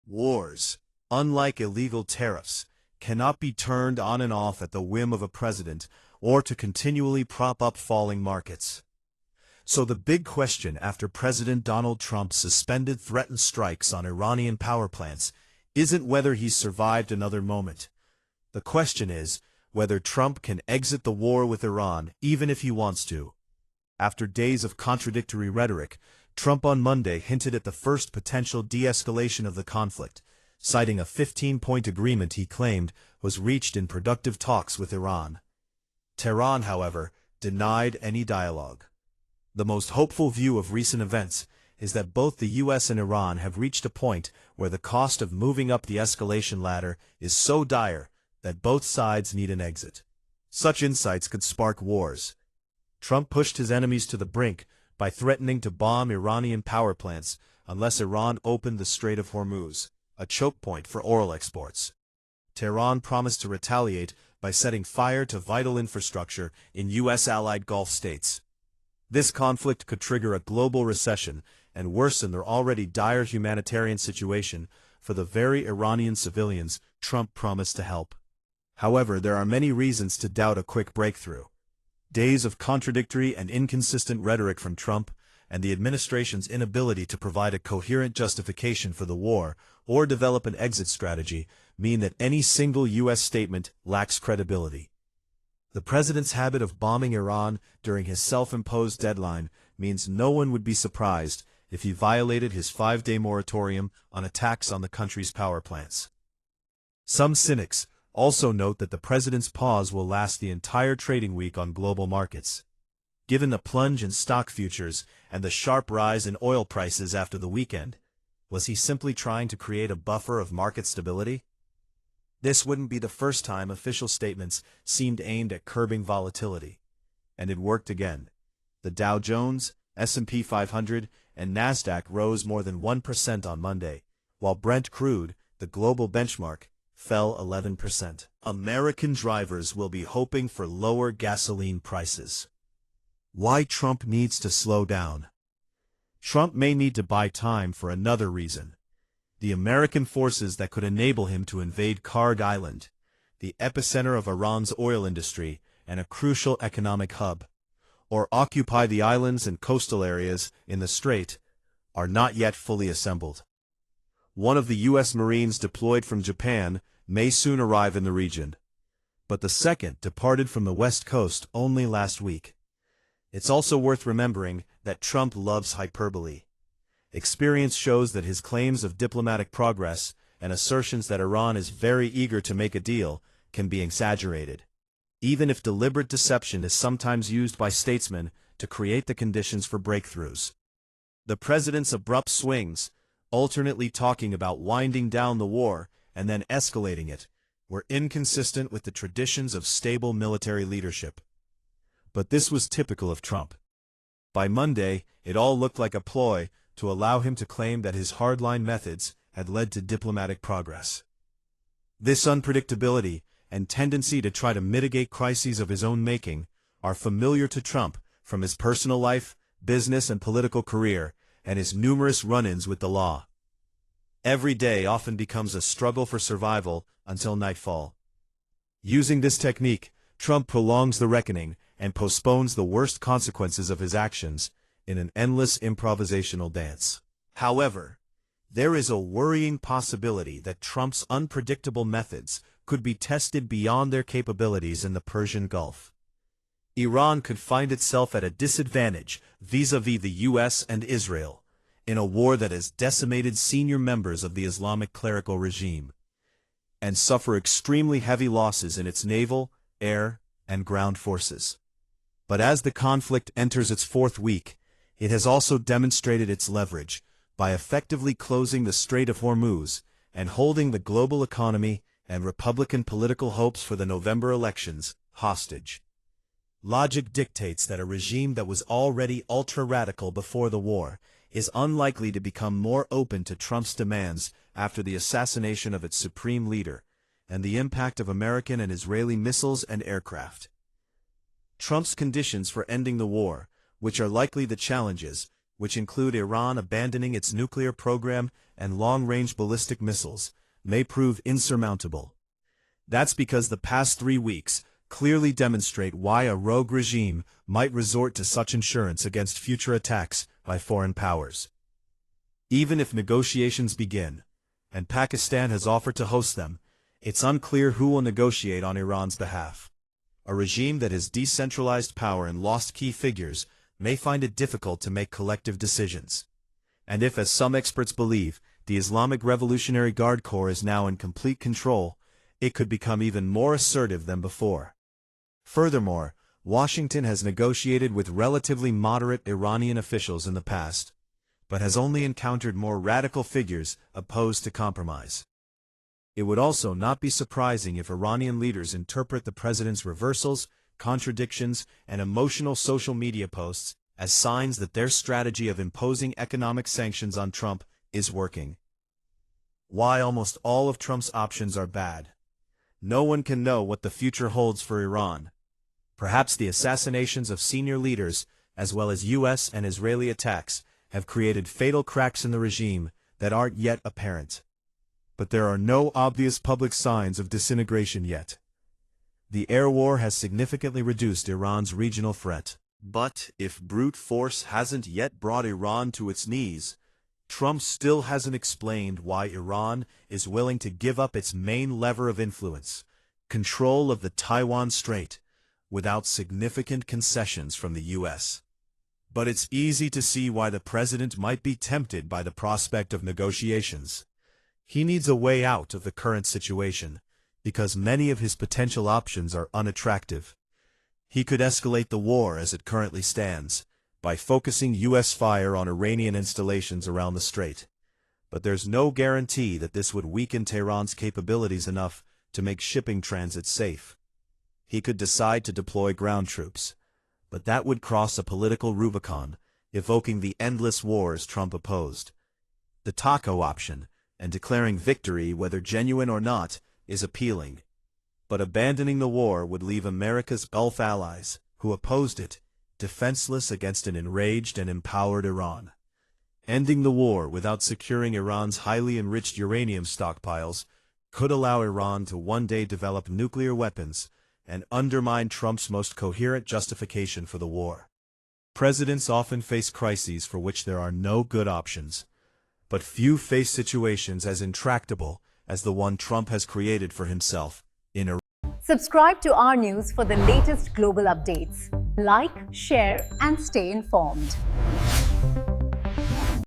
Wars, unlike illegal tariffs, cannot be turned on and off at the whim of a president or to continually prop up falling markets. So the big question after President Donald Trump suspended threatened strikes on Iranian power plants isn't whether he's survived another moment. The question is whether Trump can exit the war with Iran even if he wants to. After days of contradictory rhetoric, Trump on Monday hinted at the first potential de-escalation of the conflict, citing a 15-point agreement he claimed was reached in productive talks with Iran. Tehran, however, denied any dialogue. The most hopeful view of recent events is that both the U.S. and Iran have reached a point where the cost of moving up the escalation ladder is so dire that both sides need an exit. Such insights could spark wars. Trump pushed his enemies to the brink by threatening to bomb Iranian power plants unless Iran opened the Strait of Hormuz, a choke point for oil exports. Tehran promised to retaliate by setting fire to vital infrastructure in U.S.-allied Gulf states. This conflict could trigger a global recession and worsen their already dire humanitarian situation for the very Iranian civilians Trump promised to help. However, there are many reasons to doubt a quick breakthrough. Days of contradictory and inconsistent rhetoric from Trump and the administration's inability to provide a coherent justification for the war or develop an exit strategy mean that any single U.S. statement lacks credibility. The president's habit of bombing Iran during his self-imposed deadline means no one would be surprised if he violated his 5-day moratorium on attacks on the country's power plants. Some cynics also note that the president's pause will last the entire trading week on global markets. Given the plunge in stock futures and the sharp rise in oil prices after the weekend, was he simply trying to create a buffer of market stability? This wouldn't be the first time official statements seemed aimed at curbing volatility. And it worked again. The Dow Jones, S&P 500, and NASDAQ rose more than 1% on Monday, while Brent crude, the global benchmark, fell 11%. American drivers will be hoping for lower gasoline prices. Why Trump needs to slow down? Trump may need to buy time for another reason. The American forces that could enable him to invade Karg Island, the epicenter of Iran's oil industry and a crucial economic hub, or occupy the islands and coastal areas in the strait, are not yet fully assembled. One of the U.S. Marines deployed from Japan may soon arrive in the region, but the second departed from the West Coast only last week. It's also worth remembering that Trump loves hyperbole. Experience shows that his claims of diplomatic progress and assertions that Iran is very eager to make a deal can be exaggerated, even if deliberate deception is sometimes used by statesmen to create the conditions for breakthroughs. The president's abrupt swings, alternately talking about winding down the war and then escalating it, were inconsistent with the traditions of stable military leadership. But this was typical of Trump. By Monday, it all looked like a ploy to allow him to claim that his hardline methods had led to diplomatic progress. This unpredictability and tendency to try to mitigate crises of his own making are familiar to Trump from his personal life, business and political career, and his numerous run-ins with the law. Every day often becomes a struggle for survival until nightfall. Using this technique, Trump prolongs the reckoning and postpones the worst consequences of his actions in an endless improvisational dance. However, there is a worrying possibility that Trump's unpredictable methods could be tested beyond their capabilities in the Persian Gulf. Iran could find itself at a disadvantage vis-à-vis the U.S. and Israel, in a war that has decimated senior members of the Islamic clerical regime, and suffer extremely heavy losses in its naval, air, and ground forces. But as the conflict enters its 4th week, it has also demonstrated its leverage by effectively closing the Strait of Hormuz and holding the global economy and Republican political hopes for the November elections hostage. Logic dictates that a regime that was already ultra-radical before the war is unlikely to become more open to Trump's demands after the assassination of its supreme leader and the impact of American and Israeli missiles and aircraft. Trump's conditions for ending the war, which are likely the challenges, which include Iran abandoning its nuclear program and long-range ballistic missiles, may prove insurmountable. That's because the past 3 weeks clearly demonstrate why a rogue regime might resort to such insurance against future attacks by foreign powers. Even if negotiations begin, and Pakistan has offered to host them, it's unclear who will negotiate on Iran's behalf. A regime that has decentralized power and lost key figures may find it difficult to make collective decisions. And if, as some experts believe, the Islamic Revolutionary Guard Corps is now in complete control, it could become even more assertive than before. Furthermore, Washington has negotiated with relatively moderate Iranian officials in the past, but has only encountered more radical figures opposed to compromise. It would also not be surprising if Iranian leaders interpret the president's reversals, contradictions, and emotional social media posts as signs that their strategy of imposing economic sanctions on Trump is working. Why almost all of Trump's options are bad. No one can know what the future holds for Iran. Perhaps the assassinations of senior leaders, as well as U.S. and Israeli attacks, have created fatal cracks in the regime that aren't yet apparent. But there are no obvious public signs of disintegration yet. The air war has significantly reduced Iran's regional threat. But if brute force hasn't yet brought Iran to its knees, Trump still hasn't explained why Iran is willing to give up its main lever of influence, control of the Taiwan Strait, without significant concessions from the U.S. But it's easy to see why the president might be tempted by the prospect of negotiations. He needs a way out of the current situation, because many of his potential options are unattractive. He could escalate the war as it currently stands, by focusing U.S. fire on Iranian installations around the strait. But there's no guarantee that this would weaken Tehran's capabilities enough to make shipping transit safe. He could decide to deploy ground troops, but that would cross a political Rubicon, evoking the endless wars Trump opposed. The taco option, and declaring victory, whether genuine or not, is appealing. But abandoning the war would leave America's Gulf allies, who opposed it, defenseless against an enraged and empowered Iran. Ending the war without securing Iran's highly enriched uranium stockpiles could allow Iran to one day develop nuclear weapons and undermine Trump's most coherent justification for the war. Presidents often face crises for which there are no good options, but few face situations as intractable as the one Trump has created for himself in Iran. Subscribe to our news for the latest global updates. Like, share, and stay informed.